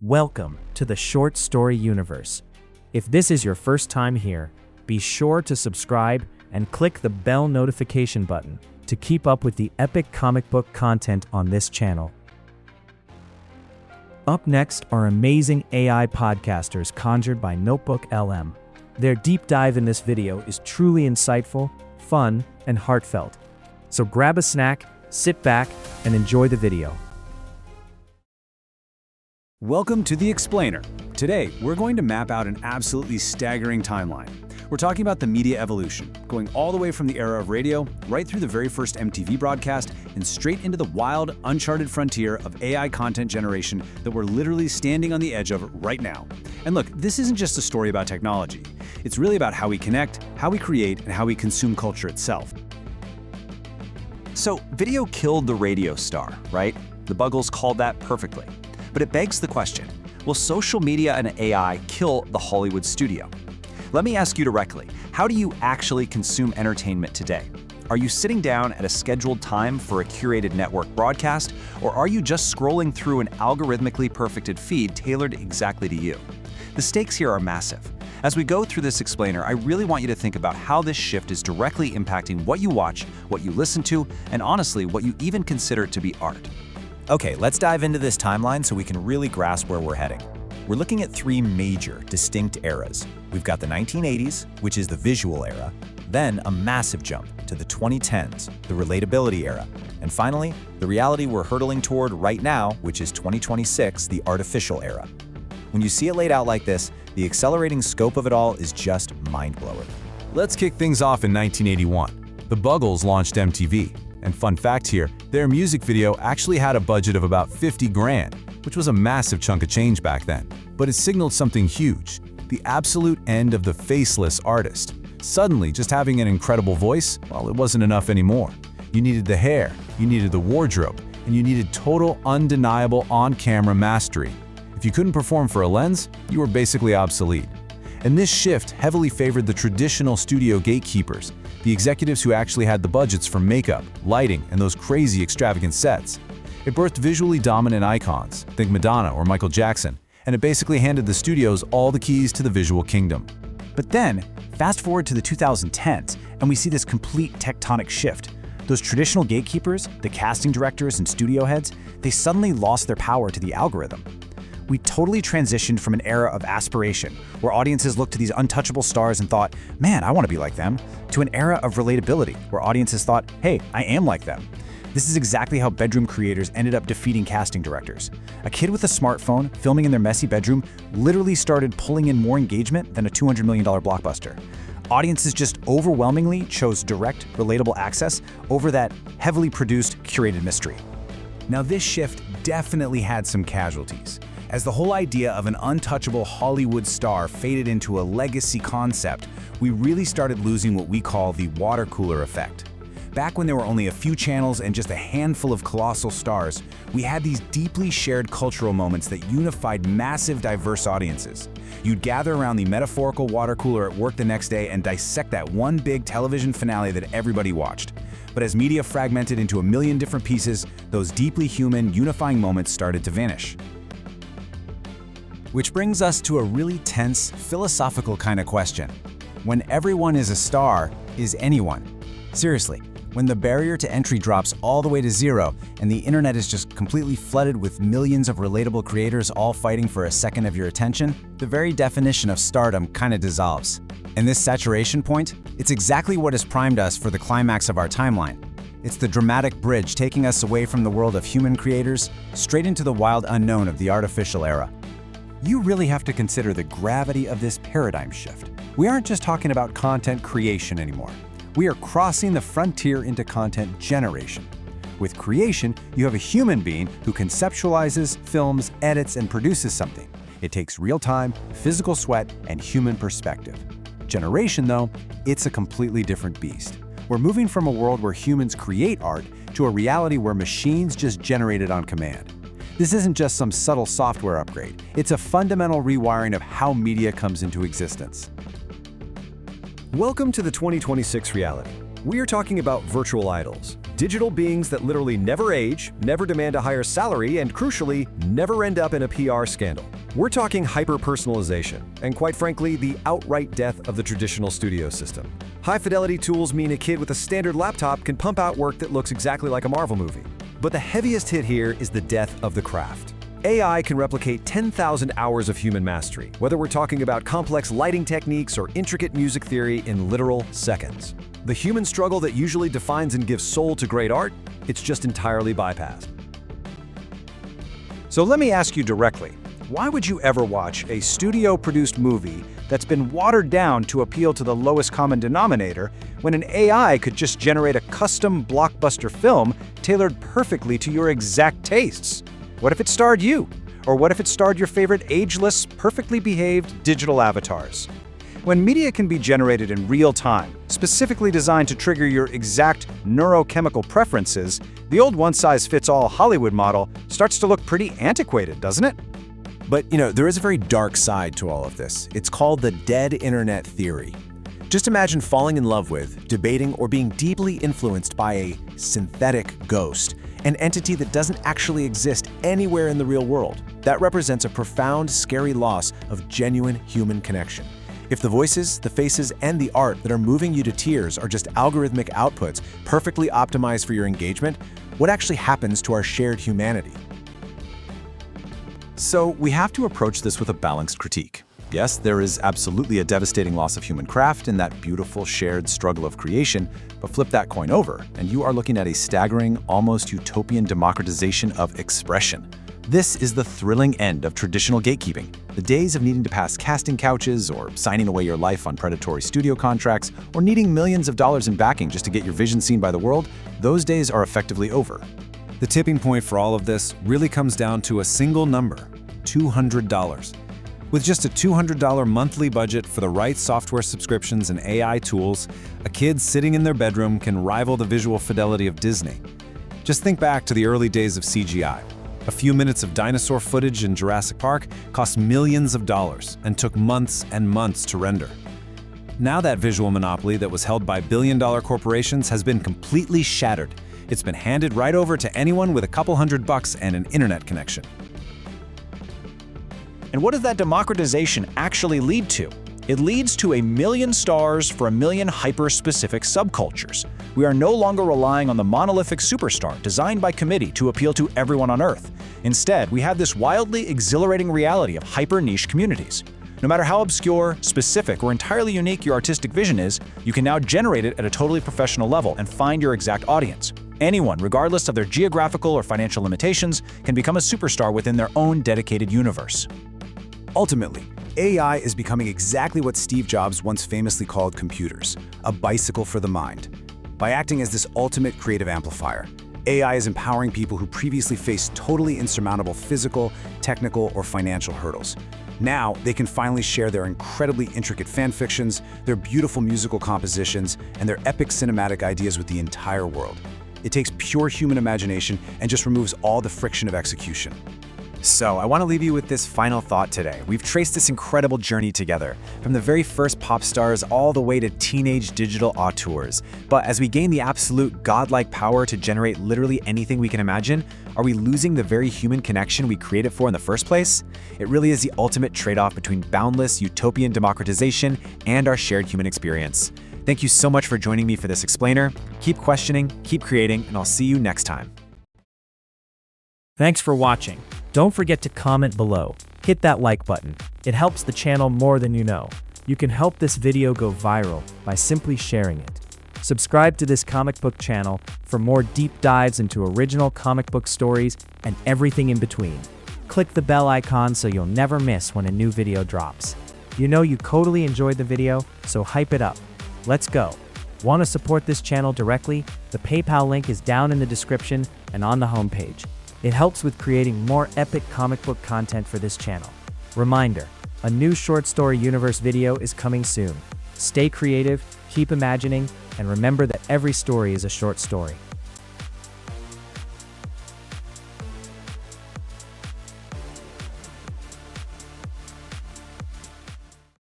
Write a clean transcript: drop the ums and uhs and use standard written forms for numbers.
Welcome to the short story universe. If this is your first time here, be sure to subscribe and click the bell notification button to keep up with the epic comic book content on this channel. Up next are amazing AI podcasters conjured by NotebookLM. Their deep dive in this video is truly insightful, fun, and heartfelt. So grab a snack, sit back, and enjoy the video. Welcome to The Explainer. Today, we're going to map out an absolutely staggering timeline. We're talking about the media evolution, going all the way from the era of radio, right through the very first MTV broadcast, and straight into the wild, uncharted frontier of AI content generation that we're literally standing on the edge of right now. And look, this isn't just a story about technology. It's really about how we connect, how we create, and how we consume culture itself. So, video killed the radio star, right? The Buggles called that perfectly. But it begs the question, will social media and AI kill the Hollywood studio? Let me ask you directly, how do you actually consume entertainment today? Are you sitting down at a scheduled time for a curated network broadcast, or are you just scrolling through an algorithmically perfected feed tailored exactly to you? The stakes here are massive. As we go through this explainer, I really want you to think about how this shift is directly impacting what you watch, what you listen to, and honestly, what you even consider to be art. Okay, let's dive into this timeline so we can really grasp where we're heading. We're looking at three major, distinct eras. We've got the 1980s, which is the visual era, then a massive jump to the 2010s, the relatability era, and finally, the reality we're hurtling toward right now, which is 2026, the artificial era. When you see it laid out like this, the accelerating scope of it all is just mind-blowing. Let's kick things off in 1981. The Buggles launched MTV. And fun fact here, their music video actually had a budget of about 50 grand, which was a massive chunk of change back then. But it signaled something huge, the absolute end of the faceless artist. Suddenly, just having an incredible voice, well, it wasn't enough anymore. You needed the hair, you needed the wardrobe, and you needed total, undeniable on-camera mastery. If you couldn't perform for a lens, you were basically obsolete. And this shift heavily favored the traditional studio gatekeepers, the executives who actually had the budgets for makeup, lighting, and those crazy extravagant sets. It birthed visually dominant icons, think Madonna or Michael Jackson, and it basically handed the studios all the keys to the visual kingdom. But then, fast forward to the 2010s, and we see this complete tectonic shift. Those traditional gatekeepers, the casting directors and studio heads, they suddenly lost their power to the algorithm. We totally transitioned from an era of aspiration, where audiences looked to these untouchable stars and thought, man, I want to be like them, to an era of relatability, where audiences thought, hey, I am like them. This is exactly how bedroom creators ended up defeating casting directors. A kid with a smartphone filming in their messy bedroom literally started pulling in more engagement than a $200 million blockbuster. Audiences just overwhelmingly chose direct, relatable access over that heavily produced, curated mystery. Now, this shift definitely had some casualties. As the whole idea of an untouchable Hollywood star faded into a legacy concept, we really started losing what we call the water cooler effect. Back when there were only a few channels and just a handful of colossal stars, we had these deeply shared cultural moments that unified massive, diverse audiences. You'd gather around the metaphorical water cooler at work the next day and dissect that one big television finale that everybody watched. But as media fragmented into a million different pieces, those deeply human, unifying moments started to vanish. Which brings us to a really tense, philosophical kind of question. When everyone is a star, is anyone? Seriously, when the barrier to entry drops all the way to zero and the internet is just completely flooded with millions of relatable creators all fighting for a second of your attention, the very definition of stardom kind of dissolves. And this saturation point, it's exactly what has primed us for the climax of our timeline. It's the dramatic bridge taking us away from the world of human creators straight into the wild unknown of the artificial era. You really have to consider the gravity of this paradigm shift. We aren't just talking about content creation anymore. We are crossing the frontier into content generation. With creation, you have a human being who conceptualizes, films, edits, and produces something. It takes real time, physical sweat, and human perspective. Generation, though, it's a completely different beast. We're moving from a world where humans create art to a reality where machines just generate it on command. This isn't just some subtle software upgrade. It's a fundamental rewiring of how media comes into existence. Welcome to the 2026 reality. We are talking about virtual idols, Digital beings that literally never age, never demand a higher salary, and crucially, never end up in a PR scandal. We're talking hyper-personalization, and quite frankly, the outright death of the traditional studio system. High-fidelity tools mean a kid with a standard laptop can pump out work that looks exactly like a Marvel movie. But the heaviest hit here is the death of the craft. AI can replicate 10,000 hours of human mastery, whether we're talking about complex lighting techniques or intricate music theory in literal seconds. The human struggle that usually defines and gives soul to great art, it's just entirely bypassed. So let me ask you directly, why would you ever watch a studio-produced movie that's been watered down to appeal to the lowest common denominator when an AI could just generate a custom blockbuster film tailored perfectly to your exact tastes? What if it starred you? Or what if it starred your favorite ageless, perfectly behaved digital avatars? When media can be generated in real time, specifically designed to trigger your exact neurochemical preferences, the old one-size-fits-all Hollywood model starts to look pretty antiquated, doesn't it? But, there is a very dark side to all of this. It's called the dead internet theory. Just imagine falling in love with, debating, or being deeply influenced by a synthetic ghost, an entity that doesn't actually exist anywhere in the real world. That represents a profound, scary loss of genuine human connection. If the voices, the faces, and the art that are moving you to tears are just algorithmic outputs perfectly optimized for your engagement, what actually happens to our shared humanity? So we have to approach this with a balanced critique. Yes, there is absolutely a devastating loss of human craft in that beautiful shared struggle of creation, but flip that coin over, and you are looking at a staggering, almost utopian democratization of expression. This is the thrilling end of traditional gatekeeping. The days of needing to pass casting couches, or signing away your life on predatory studio contracts, or needing millions of dollars in backing just to get your vision seen by the world, those days are effectively over. The tipping point for all of this really comes down to a single number: $200. With just a $200 monthly budget for the right software subscriptions and AI tools, a kid sitting in their bedroom can rival the visual fidelity of Disney. Just think back to the early days of CGI. A few minutes of dinosaur footage in Jurassic Park cost millions of dollars and took months and months to render. Now that visual monopoly that was held by billion-dollar corporations has been completely shattered. It's been handed right over to anyone with a couple $100 and an internet connection. And what does that democratization actually lead to? It leads to 1,000,000 stars for 1,000,000 hyper-specific subcultures. We are no longer relying on the monolithic superstar designed by committee to appeal to everyone on Earth. Instead, we have this wildly exhilarating reality of hyper-niche communities. No matter how obscure, specific, or entirely unique your artistic vision is, you can now generate it at a totally professional level and find your exact audience. Anyone, regardless of their geographical or financial limitations, can become a superstar within their own dedicated universe. Ultimately, AI is becoming exactly what Steve Jobs once famously called computers: a bicycle for the mind. By acting as this ultimate creative amplifier, AI is empowering people who previously faced totally insurmountable physical, technical, or financial hurdles. Now, they can finally share their incredibly intricate fan fictions, their beautiful musical compositions, and their epic cinematic ideas with the entire world. It takes pure human imagination and just removes all the friction of execution. So, I want to leave you with this final thought today. We've traced this incredible journey together, from the very first pop stars all the way to teenage digital auteurs. But as we gain the absolute godlike power to generate literally anything we can imagine, are we losing the very human connection we created for in the first place? It really is the ultimate trade-off between boundless utopian democratization and our shared human experience. Thank you so much for joining me for this explainer. Keep questioning, keep creating, and I'll see you next time. Thanks for watching. Don't forget to comment below. Hit that like button. It helps the channel more than you know. You can help this video go viral by simply sharing it. Subscribe to this comic book channel for more deep dives into original comic book stories and everything in between. Click the bell icon so you'll never miss when a new video drops. You know you totally enjoyed the video, so hype it up. Let's go. Want to support this channel directly? The PayPal link is down in the description and on the homepage. It helps with creating more epic comic book content for this channel. Reminder, a new short story universe video is coming soon. Stay creative, keep imagining, and remember that every story is a short story.